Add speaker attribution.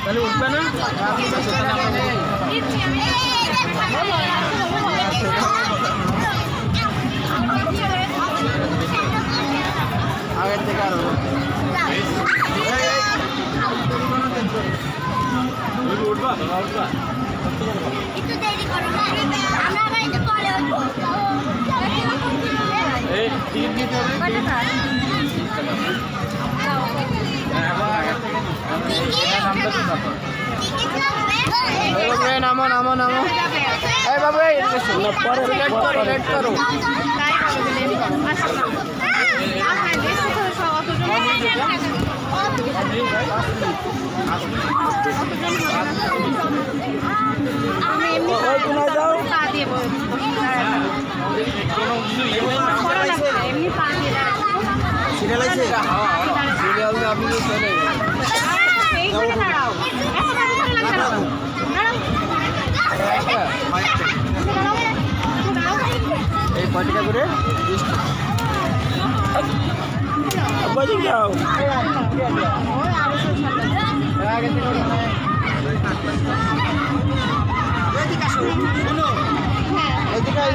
Speaker 1: তাহলে উঠবে না? আগের থেকে আরো উঠবা উঠবা
Speaker 2: একটু দেরি করো না আমরা আবার একটু পরে উঠবো
Speaker 1: এই টিকিট দিতে হবে নামো নামো নামো এই বাবু লেট করো এই কয়টা করে বাজে যাও এদিকে